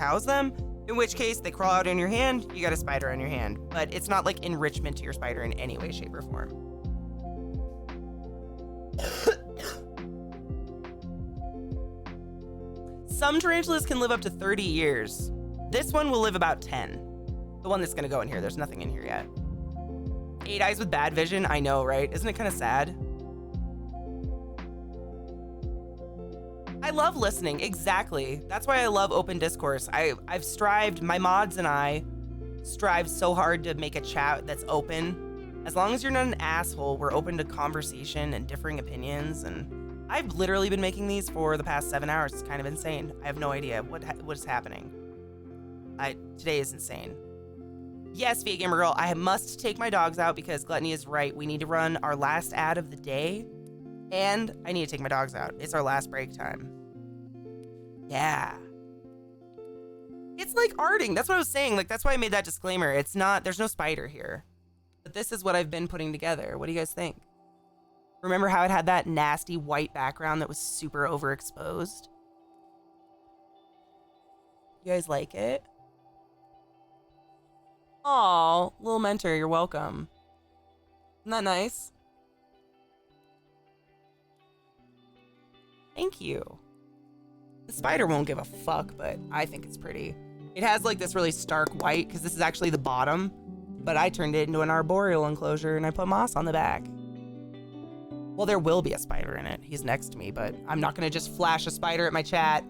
house them, in which case they crawl out in your hand, you got a spider on your hand. But it's not like enrichment to your spider in any way, shape, or form. Some tarantulas can live up to 30 years. This one will live about 10. The one that's gonna go in here, there's nothing in here yet. 8 eyes with bad vision, I know, right? Isn't it kind of sad? I love listening, exactly. That's why I love open discourse. I've strived, my mods and I strive so hard to make a chat that's open. As long as you're not an asshole, we're open to conversation and differing opinions. And I've literally been making these for the past 7 hours. It's kind of insane. I have no idea what is happening. Today is insane. Yes, VA Gamer Girl, I must take my dogs out because Gluttony is right. We need to run our last ad of the day. And I need to take my dogs out. It's our last break time. Yeah. It's like arting. That's what I was saying. Like, that's why I made that disclaimer. It's not, there's no spider here. But this is what I've been putting together. What do you guys think? Remember how it had that nasty white background that was super overexposed? You guys like it? Aw, little mentor, you're welcome. Isn't that nice? Thank you. The spider won't give a fuck, but I think it's pretty. It has like this really stark white because this is actually the bottom, but I turned it into an arboreal enclosure and I put moss on the back. Well, there will be a spider in it. He's next to me, but I'm not gonna just flash a spider at my chat.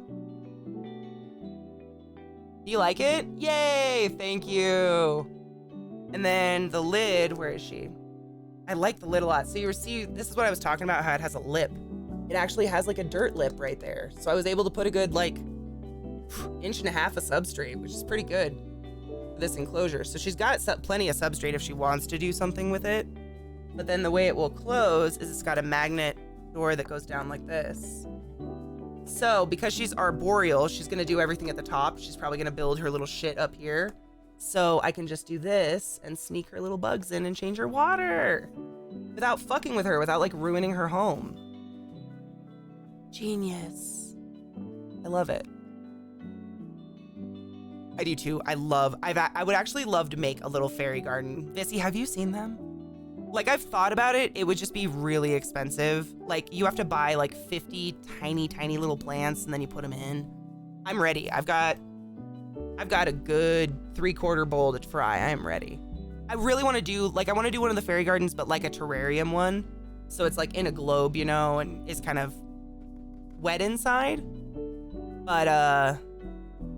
Do you like it? Yay, thank you. And then the lid, where is she? I like the lid a lot. So you see, this is what I was talking about, how it has a lip. It actually has like a dirt lip right there. So I was able to put a good like 1.5 inches of substrate, which is pretty good for this enclosure. So she's got plenty of substrate if she wants to do something with it. But then the way it will close is it's got a magnet door that goes down like this. So because she's arboreal, she's gonna do everything at the top. She's probably gonna build her little shit up here. So I can just do this and sneak her little bugs in and change her water without fucking with her, without like ruining her home. Genius. I love it. I do too. I would actually love to make a little fairy garden. Missy, have you seen them? Like, I've thought about it. It would just be really expensive. Like, you have to buy like 50 tiny, tiny little plants and then you put them in. I'm ready. I've got a good 3/4 bowl to fry. I am ready. I really want to do, like, I want to do one of the fairy gardens, but like a terrarium one. So it's like in a globe, you know, and it's kind of wet inside. But,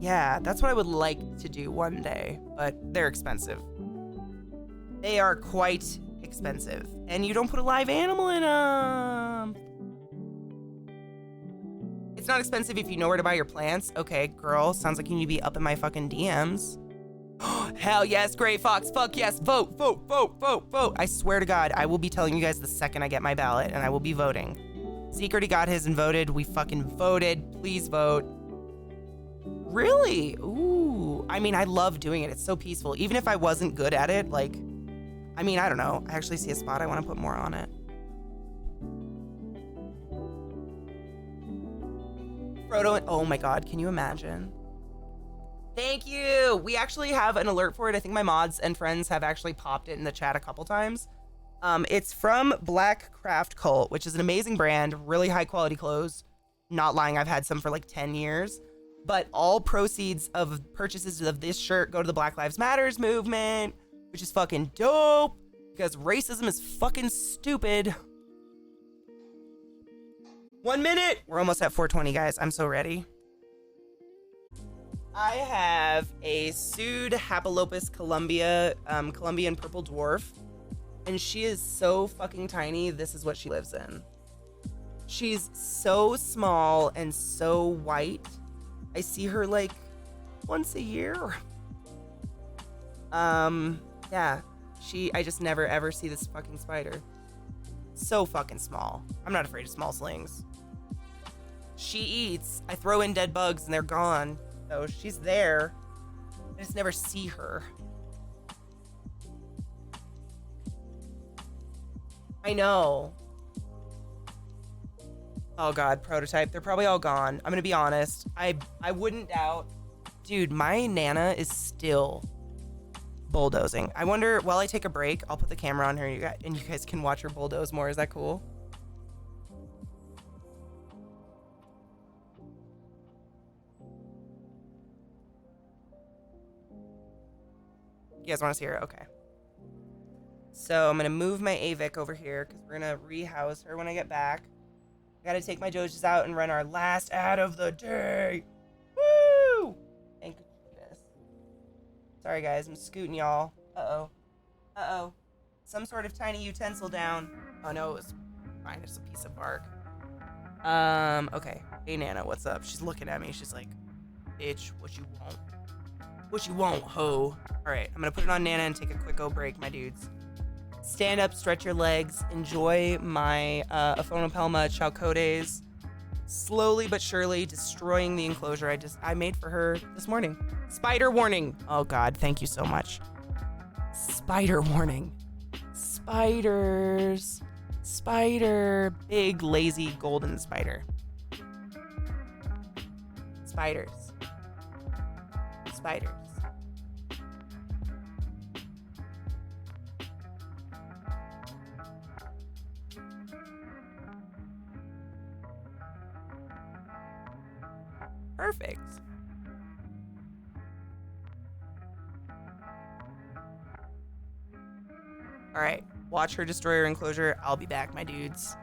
yeah, that's what I would like to do one day, but they're expensive. They are quite expensive. And you don't put a live animal in them. It's not expensive if you know where to buy your plants. Okay, girl, sounds like you need to be up in my fucking DMs. Hell yes, Gray Fox, fuck yes, vote, vote, vote, vote, vote. I swear to God, I will be telling you guys the second I get my ballot, and I will be voting. Security got his and voted. We fucking voted. Please vote. Really? Ooh. I mean, I love doing it. It's so peaceful. Even if I wasn't good at it, like, I mean, I don't know. I actually see a spot. I want to put more on it. Frodo, oh my God, can you imagine? Thank you. We actually have an alert for it. I think my mods and friends have actually popped it in the chat a couple times. It's from Black Craft Cult, which is an amazing brand, really high quality clothes. Not lying, I've had some for like 10 years. But all proceeds of purchases of this shirt go to the Black Lives Matters movement, which is fucking dope because racism is fucking stupid. 1 minute. We're almost at 420, guys. I'm so ready. I have a Pseudophalopus Colombian purple dwarf. And she is so fucking tiny. This is what she lives in. She's so small and so white. I see her like once a year. Yeah. I just never ever see this fucking spider. So fucking small. I'm not afraid of small slings. She eats. I throw in dead bugs and they're gone. So she's there. I just never see her. I know. Oh God, prototype. They're probably all gone. I'm gonna be honest. I wouldn't doubt Dude, my Nana is still bulldozing. I wonder, while I take a break, I'll put the camera on her and you guys can watch her bulldoze more. Is that cool? You guys want to see her? Okay. So I'm going to move my AVIC over here because we're going to rehouse her when I get back. I got to take my Doges out and run our last ad of the day. Woo! Thank goodness. Sorry, guys. I'm scooting y'all. Uh-oh. Uh-oh. Some sort of tiny utensil down. Oh, no. It was fine. It's a piece of bark. Okay. Hey, Nana, what's up? She's looking at me. She's like, bitch, what you want? What you want, ho? All right. I'm going to put it on Nana and take a quick break, my dudes. Stand up, stretch your legs, enjoy my Aphonopelma chalcodes, slowly but surely destroying the enclosure I made for her this morning. Spider warning. Oh God, thank you so much. Spider warning. Spiders. Spider. Big, lazy, golden spider. Spiders. Spiders. Perfect. All right, watch her destroy her enclosure. I'll be back, my dudes.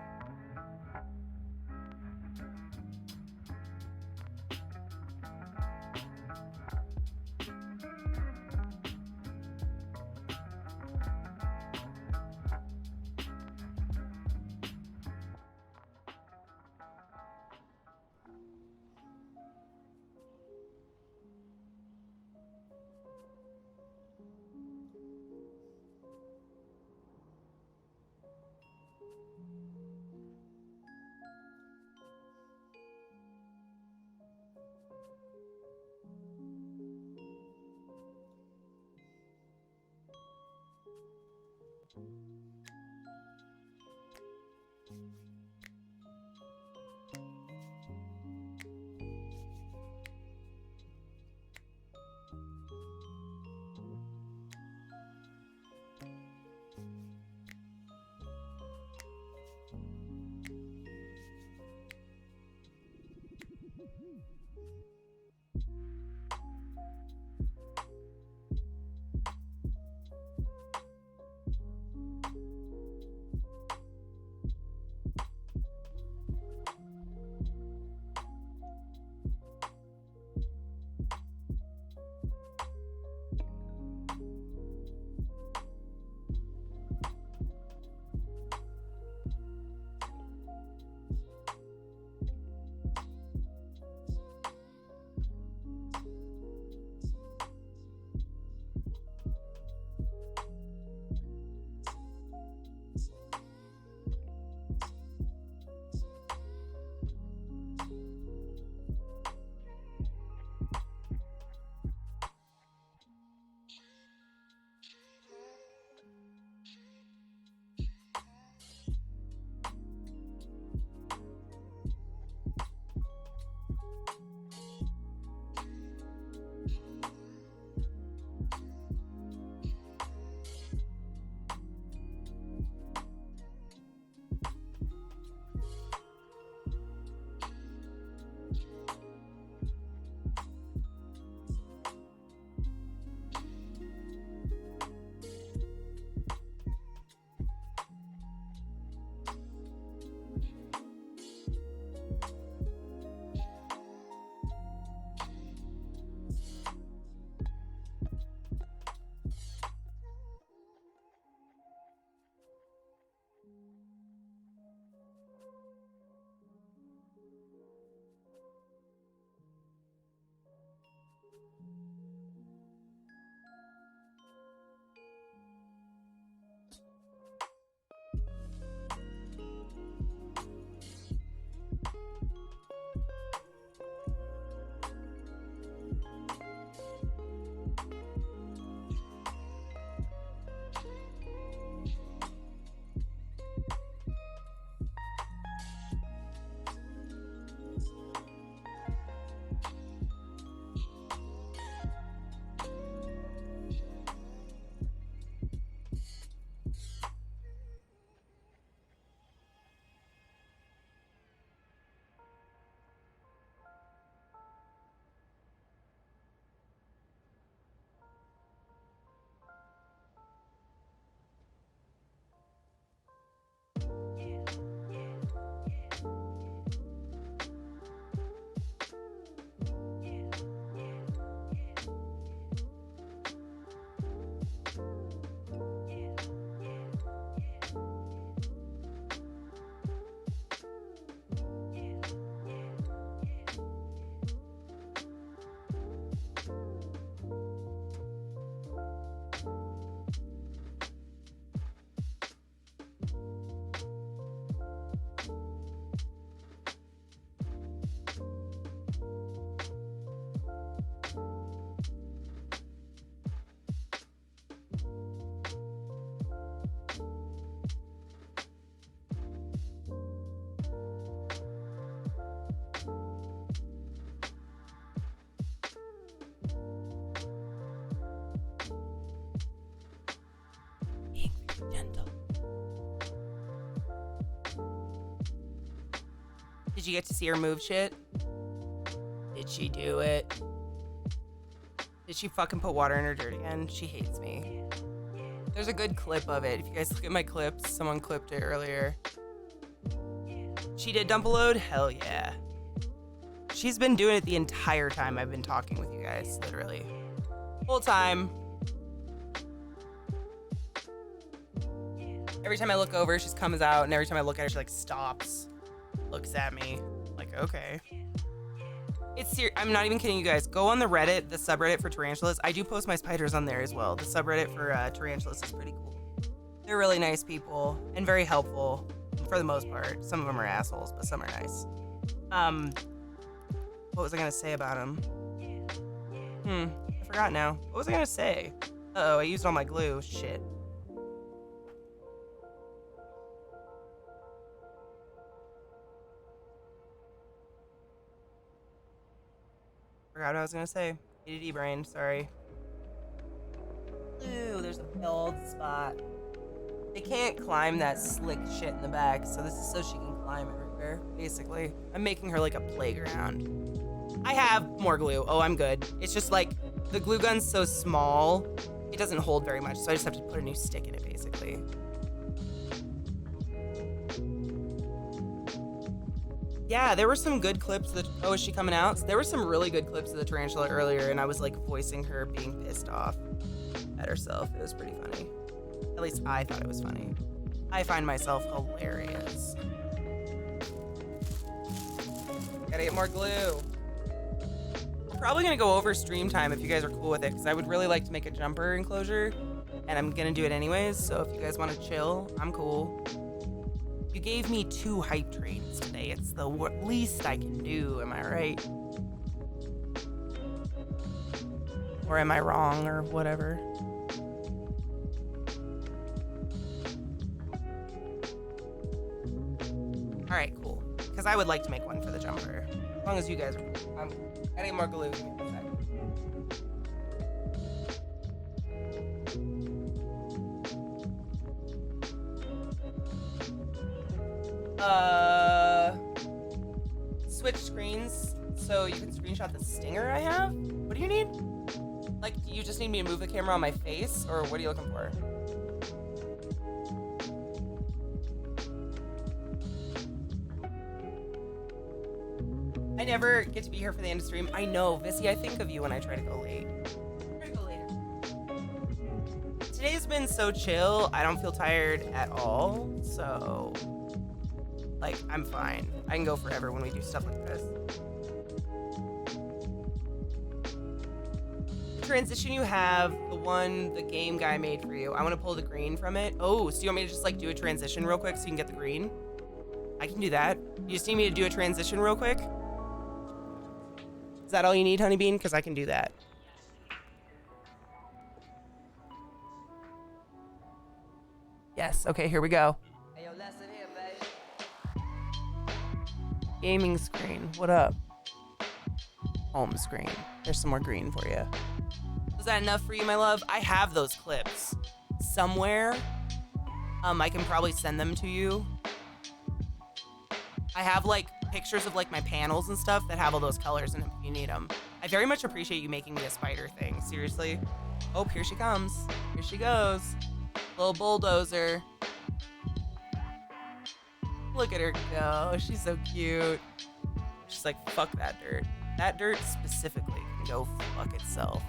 Did you get to see her move shit? Did she do it? Did she fucking put water in her dirt again? She hates me. There's a good clip of it. If you guys look at my clips, someone clipped it earlier. She did dump a load? Hell yeah. She's been doing it the entire time I've been talking with you guys, literally. Whole time. Every time I look over, she comes out, and every time I look at her, she like stops, looks at me, like, okay. It's serious. I'm not even kidding you guys. Go on the Reddit, the subreddit for tarantulas. I do post my spiders on there as well. The subreddit for tarantulas is pretty cool. They're really nice people and very helpful for the most part. Some of them are assholes, but some are nice. What was I gonna say about them? I forgot now. What was I gonna say? Uh-oh, I used all my glue. Shit. Forgot what I was gonna say. ADD brain, sorry. Ooh, there's a bald spot. They can't climb that slick shit in the back, so this is so she can climb everywhere, basically. I'm making her like a playground. I have more glue. Oh, I'm good. It's just like, the glue gun's so small, it doesn't hold very much, so I just have to put a new stick in it, basically. Yeah, there were some good clips that, oh, is she coming out? There were some really good clips of the tarantula earlier, and I was like voicing her being pissed off at herself. It was pretty funny. At least I thought it was funny. I find myself hilarious. Gotta get more glue. I'm probably gonna go over stream time if you guys are cool with it, because I would really like to make a jumper enclosure, and I'm gonna do it anyways, so if you guys wanna chill, I'm cool. You gave me 2 hype trains today. It's the least I can do, am I right? Or am I wrong, or whatever? All right, cool. Because I would like to make one for the jumper. As long as you guys are cool. I'm adding more glue. Give me a second. Switch screens so you can screenshot the stinger I have? What do you need? Like, do you just need me to move the camera on my face, or what are you looking for? I never get to be here for the end of stream. I know, Vissy, I think of you when I try to go late. Try to go later. Today's been so chill, I don't feel tired at all, so... like, I'm fine. I can go forever when we do stuff like this. The transition you have, the one the game guy made for you, I want to pull the green from it. Oh, so you want me to just, like, do a transition real quick so you can get the green? I can do that. You just need me to do a transition real quick? Is that all you need, Honeybean? Because I can do that. Yes, okay, here we go. Gaming screen, what up? Home screen. There's some more green for you. Was that enough for you, my love? I have those clips somewhere. I can probably send them to you. I have like pictures of like my panels and stuff that have all those colors in them if you need them. I very much appreciate you making me a spider thing. Seriously. Oh, here she comes. Here she goes. Little bulldozer. Look at her go. She's so cute. She's like, fuck that dirt. That dirt specifically can go fuck itself.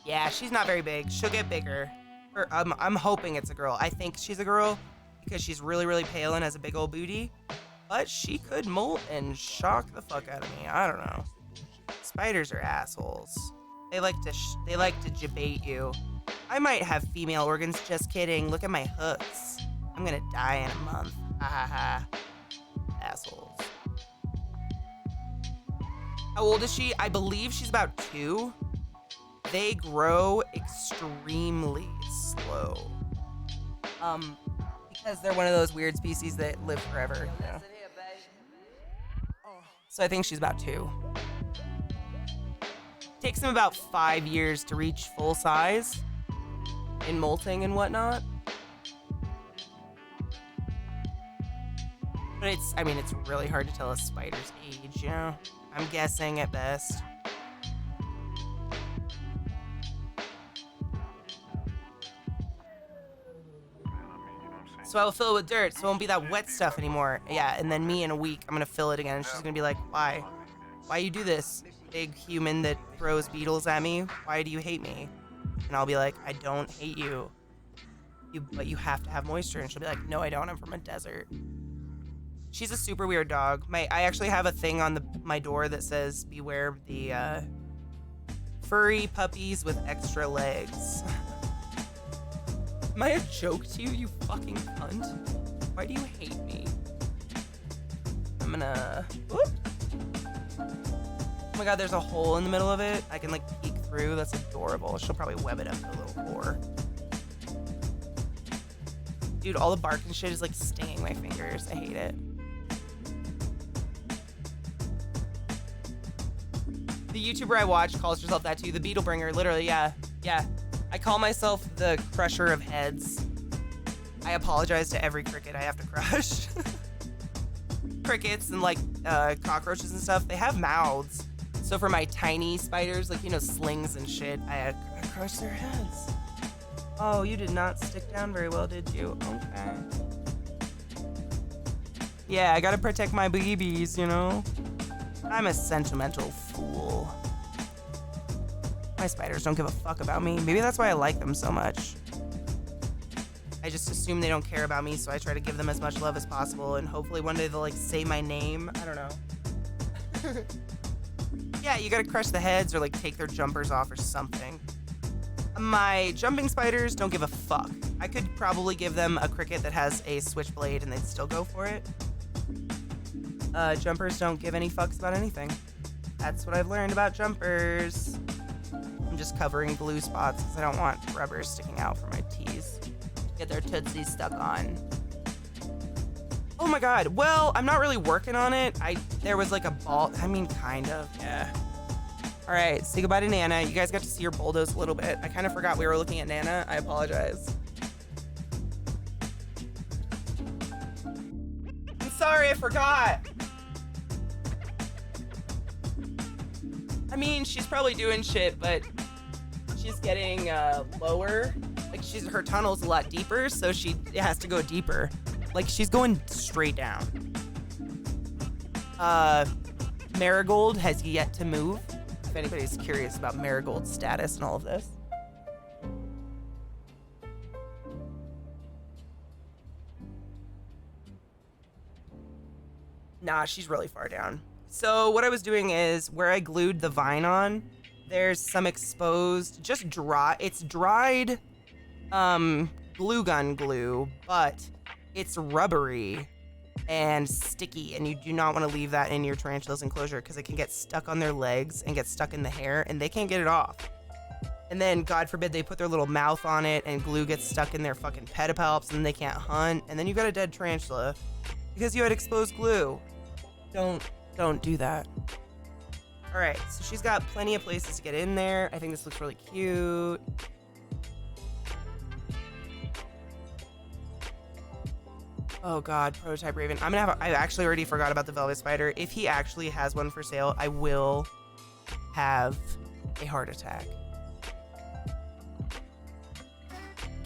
Yeah, she's not very big. She'll get bigger. I'm hoping it's a girl. I think she's a girl because she's really, really pale and has a big old booty. But she could molt and shock the fuck out of me. I don't know. Spiders are assholes. They like to debate you. I might have female organs. Just kidding. Look at my hooks. I'm gonna die in a month. Ha ha ha. Assholes. How old is she? I believe she's about 2. They grow extremely slow. Because they're one of those weird species that live forever, you know? So I think she's about 2. Takes them about 5 years to reach full size. in molting and whatnot. But I mean, it's really hard to tell a spider's age, you know? I'm guessing at best. So I'll fill it with dirt, so it won't be that wet stuff anymore. Yeah, and then me in a week, I'm gonna fill it again, and she's gonna be like, why? Why you do this, big human that throws beetles at me? Why do you hate me? And I'll be like, I don't hate you. But you have to have moisture. And she'll be like, no, I don't, I'm from a desert. She's a super weird dog. I actually have a thing on my door that says, beware the furry puppies with extra legs. Am I a joke to you, you fucking cunt? Why do you hate me? I'm gonna... Whoop. Oh my god, there's a hole in the middle of it. I can like peek through. That's adorable. She'll probably web it up to a little whore. Dude, all the bark and shit is like stinging my fingers. I hate it. The YouTuber I watch calls herself that too. The Beetle Bringer, literally, yeah. Yeah. I call myself the crusher of heads. I apologize to every cricket I have to crush. Crickets and like cockroaches and stuff, they have mouths. So for my tiny spiders, like, you know, slings and shit, I crush their heads. Oh, you did not stick down very well, did you? Okay. Yeah, I gotta protect my babies, you know? I'm a sentimental fool. My spiders don't give a fuck about me. Maybe that's why I like them so much. I just assume they don't care about me, so I try to give them as much love as possible, and hopefully one day they'll like say my name. I don't know. Yeah, you gotta crush the heads or like take their jumpers off or something. My jumping spiders don't give a fuck. I could probably give them a cricket that has a switchblade and they'd still go for it. Jumpers don't give any fucks about anything. That's what I've learned about jumpers. I'm just covering blue spots because I don't want rubbers sticking out for my tees to get their tootsies stuck on. Oh my god. Well, I'm not really working on it. There was like a ball. I mean, kind of. Yeah. All right. Say goodbye to Nana. You guys got to see her bulldoze a little bit. I kind of forgot we were looking at Nana. I apologize. I'm sorry. I forgot. I mean, she's probably doing shit, but she's getting lower. Like her tunnel's a lot deeper, so she has to go deeper. Like she's going straight down. Marigold has yet to move. If anybody's curious about Marigold's status and all of this. Nah, she's really far down. So what I was doing is where I glued the vine on, there's some exposed, just dry. It's dried glue gun glue, but it's rubbery and sticky, and you do not want to leave that in your tarantula's enclosure because it can get stuck on their legs and get stuck in the hair, and they can't get it off. And then, God forbid, they put their little mouth on it and glue gets stuck in their fucking pedipalps and they can't hunt, and then you've got a dead tarantula because you had exposed glue. Don't do that. All right, so she's got plenty of places to get in there. I think this looks really cute. Oh god, prototype raven. I actually already forgot about the velvet spider. If he actually has one for sale, I will have a heart attack.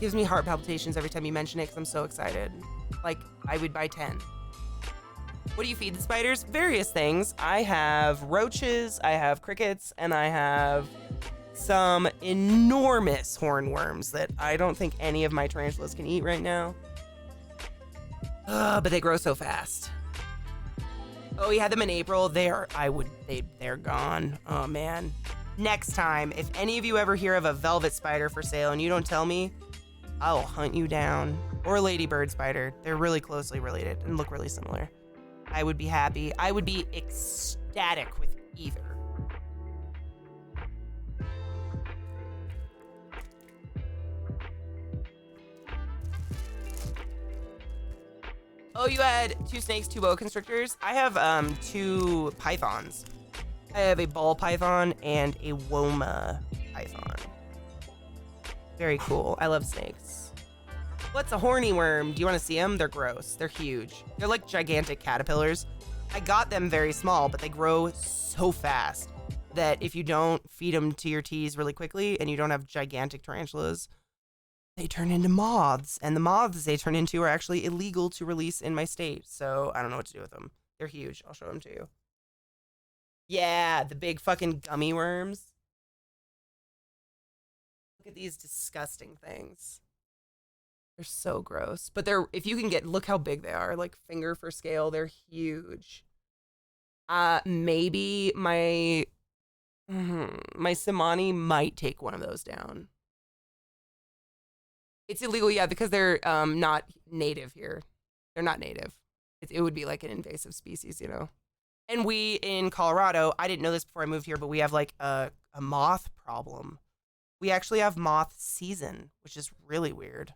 Gives me heart palpitations every time you mention it because I'm so excited. Like, I would buy 10. What do you feed the spiders? Various things. I have roaches, I have crickets, and I have some enormous hornworms that I don't think any of my tarantulas can eat right now. But they grow so fast. Oh, we had them in April. They're gone. Oh man. Next time, if any of you ever hear of a velvet spider for sale and you don't tell me, I'll hunt you down. Or a ladybird spider. They're really closely related and look really similar. I would be happy. I would be ecstatic with either. Oh, you had 2 snakes, 2 boa constrictors? I have 2 pythons. I have a ball python and a woma python. Very cool. I love snakes. What's a horny worm? Do you want to see them? They're gross. They're huge. They're like gigantic caterpillars. I got them very small, but they grow so fast that if you don't feed them to your teas really quickly and you don't have gigantic tarantulas, they turn into moths. And the moths they turn into are actually illegal to release in my state. So I don't know what to do with them. They're huge. I'll show them to you. Yeah, the big fucking gummy worms. Look at these disgusting things. They're so gross. But they're, if you can get, look how big they are. Like finger for scale. They're huge. Maybe my Simani might take one of those down. It's illegal, yeah, because they're not native here. They're not native. It would be like an invasive species, you know. And we in Colorado, I didn't know this before I moved here, but we have like a moth problem. We actually have moth season, which is really weird.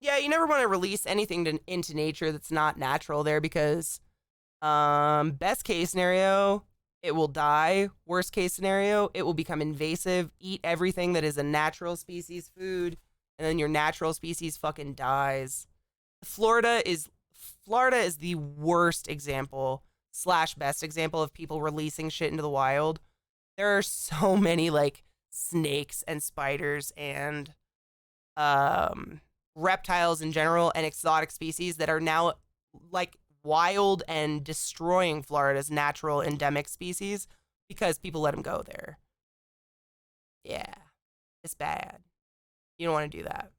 Yeah, you never want to release anything into nature that's not natural there because best case scenario, it will die. Worst case scenario, it will become invasive, eat everything that is a natural species food, and then your natural species fucking dies. Florida is the worst example / best example of people releasing shit into the wild. There are so many like snakes and spiders and reptiles in general and exotic species that are now like wild and destroying Florida's natural endemic species because people let them go there. Yeah, it's bad. You don't want to do that.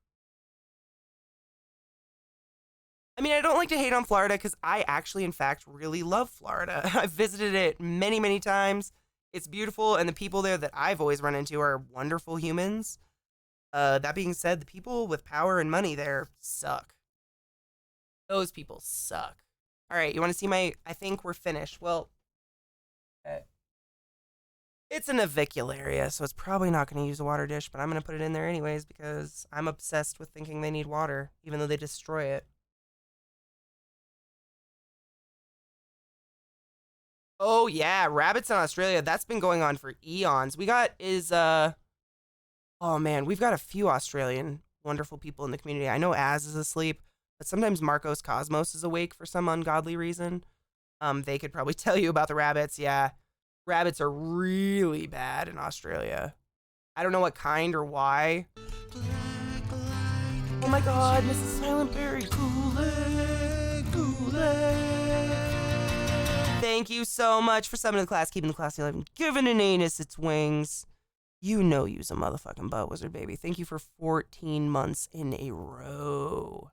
I mean, I don't like to hate on Florida because I actually, in fact, really love Florida. I've visited it many, many times. It's beautiful, and the people there that I've always run into are wonderful humans. That being said, the people with power and money there suck. Those people suck. All right, you want to see my... I think we're finished. Well, it's an avicularia, so it's probably not going to use a water dish, but I'm going to put it in there anyways because I'm obsessed with thinking they need water, even though they destroy it. Oh yeah, rabbits in Australia. That's been going on for eons. Oh man, we've got a few Australian wonderful people in the community. I know Az is asleep, but sometimes Marcos Cosmos is awake for some ungodly reason. They could probably tell you about the rabbits. Yeah, rabbits are really bad in Australia. I don't know what kind or why. Oh my god, Mrs. Silent Berry. Kool-Aid, Kool-Aid. Thank you so much for summoning the class, keeping the classy alive, and giving an anus its wings. You know you's a motherfucking butt wizard, baby. Thank you for 14 months in a row.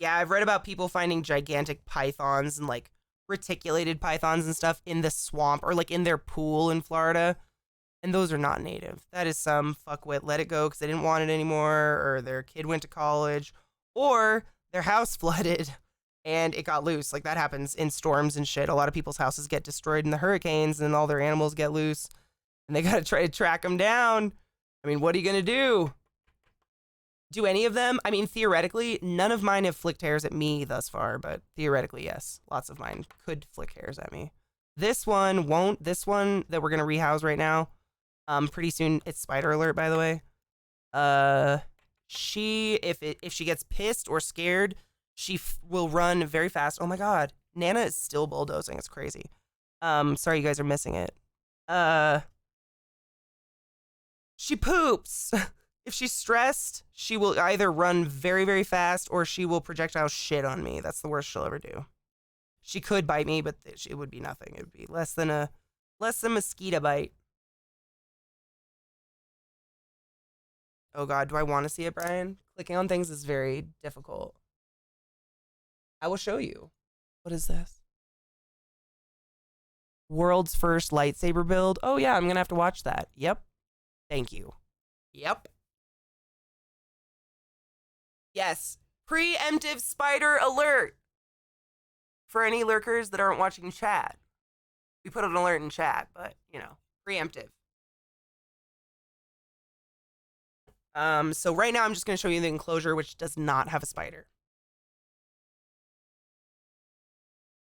Yeah, I've read about people finding gigantic pythons and like reticulated pythons and stuff in the swamp or like in their pool in Florida. And those are not native. That is some fuckwit let it go because they didn't want it anymore, or their kid went to college, or their house flooded and it got loose. Like that happens in storms and shit. A lot of people's houses get destroyed in the hurricanes and all their animals get loose and they gotta try to track them down. I mean, what are you gonna do? Do any of them? I mean, theoretically, none of mine have flicked hairs at me thus far, but theoretically, yes. Lots of mine could flick hairs at me. This one won't. This one that we're gonna rehouse right now, pretty soon, it's spider alert, by the way. If she gets pissed or scared, she will run very fast. Oh my god, Nana is still bulldozing. It's crazy. Sorry you guys are missing it. She poops. If she's stressed, she will either run very, very fast or she will projectile shit on me. That's the worst she'll ever do. She could bite me, but it would be nothing. It would be less than a mosquito bite. Oh god, do I want to see it, Brian? Clicking on things is very difficult. I will show you. What is this? World's first lightsaber build. Oh yeah, I'm gonna have to watch that. Yep. Thank you. Yep. Yes. Preemptive spider alert. For any lurkers that aren't watching chat. We put an alert in chat, but, you know, preemptive. So right now I'm just going to show you the enclosure, which does not have a spider.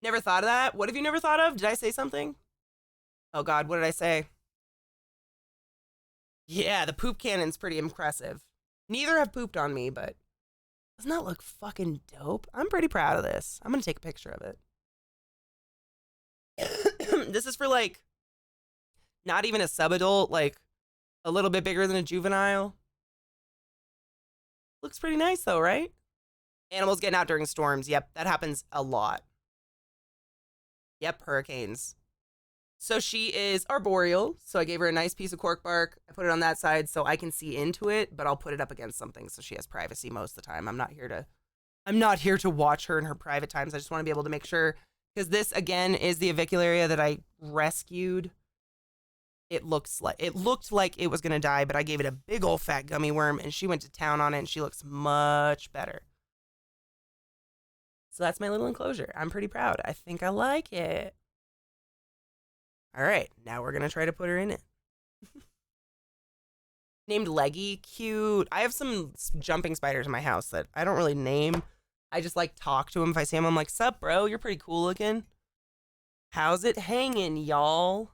Never thought of that? What have you never thought of? Did I say something? Oh God, what did I say? Yeah, the poop cannon's pretty impressive. Neither have pooped on me, but doesn't that look fucking dope? I'm pretty proud of this. I'm gonna take a picture of it. This is for like not even a sub-adult, like a little bit bigger than a juvenile. Looks pretty nice though, right? Animals getting out during storms. Yep, that happens a lot. Yep, hurricanes. So she is arboreal. So I gave her a nice piece of cork bark. I put it on that side so I can see into it, but I'll put it up against something so she has privacy most of the time. I'm not here to watch her in her private times. I just want to be able to make sure, because this again is the avicularia that I rescued. It looked like it was gonna die, but I gave it a big old fat gummy worm and she went to town on it and she looks much better. So that's my little enclosure. I'm pretty proud. I think I like it. All right, now we're gonna try to put her in it. Named Leggy, cute. I have some jumping spiders in my house that I don't really name. I just like talk to them if I see them. I'm like, sup, bro? You're pretty cool looking. How's it hanging, y'all?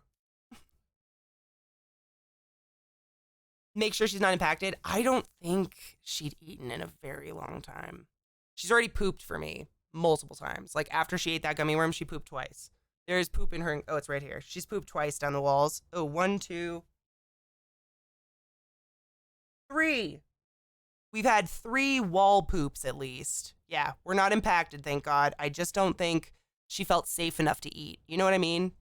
Make sure she's not impacted. I don't think she'd eaten in a very long time. She's already pooped for me multiple times. Like after she ate that gummy worm, she pooped twice. There's poop in her. Oh, it's right here. She's pooped twice down the walls. Oh, 1, 2, 3. We've had 3 wall poops at least. Yeah, we're not impacted, thank God. I just don't think she felt safe enough to eat. You know what I mean?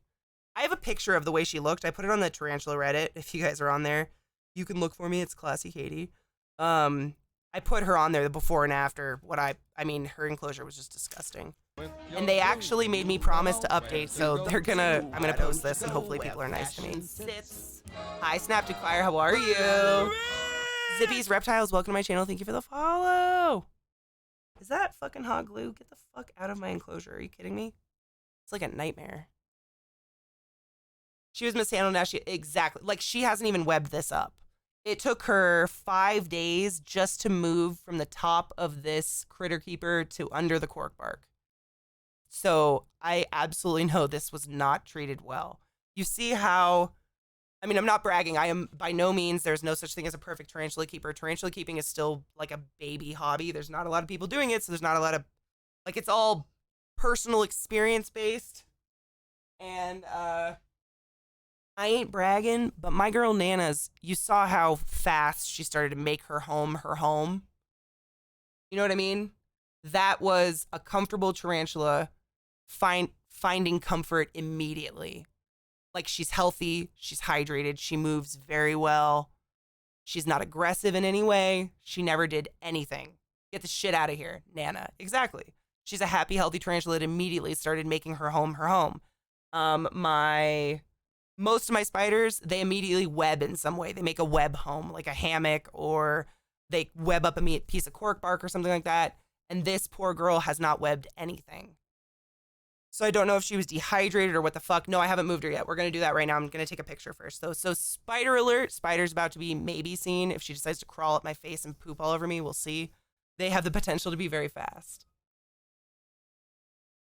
I have a picture of the way she looked. I put it on the Tarantula Reddit. If you guys are on there, you can look for me. It's ClassyKatie. I put her on there, the before and after. I mean, her enclosure was just disgusting. And they actually made me promise to update, so I'm gonna post this and hopefully people are nice to me. Sips. Hi, Snaptic Fire, how are you? Zippy's Reptiles, welcome to my channel. Thank you for the follow. Is that fucking hot glue? Get the fuck out of my enclosure. Are you kidding me? It's like a nightmare. She was mishandled now. Exactly. Like, she hasn't even webbed this up. It took her 5 days just to move from the top of this critter keeper to under the cork bark. So I absolutely know this was not treated well. You see how, I mean, I'm not bragging. I am by no means, there's no such thing as a perfect tarantula keeper. Tarantula keeping is still like a baby hobby. There's not a lot of people doing it. So there's not a lot of, like, it's all personal experience based. And, I ain't bragging, but my girl Nana's, you saw how fast she started to make her home her home. You know what I mean? That was a comfortable tarantula finding comfort immediately. Like, she's healthy, she's hydrated, she moves very well. She's not aggressive in any way. She never did anything. Get the shit out of here, Nana. Exactly. She's a happy, healthy tarantula that immediately started making her home her home. Most of my spiders, they immediately web in some way. They make a web home, like a hammock, or they web up a piece of cork bark or something like that. And this poor girl has not webbed anything. So I don't know if she was dehydrated or what the fuck. No, I haven't moved her yet. We're going to do that right now. I'm going to take a picture first. So spider alert. Spider's about to be maybe seen. If she decides to crawl up my face and poop all over me, we'll see. They have the potential to be very fast.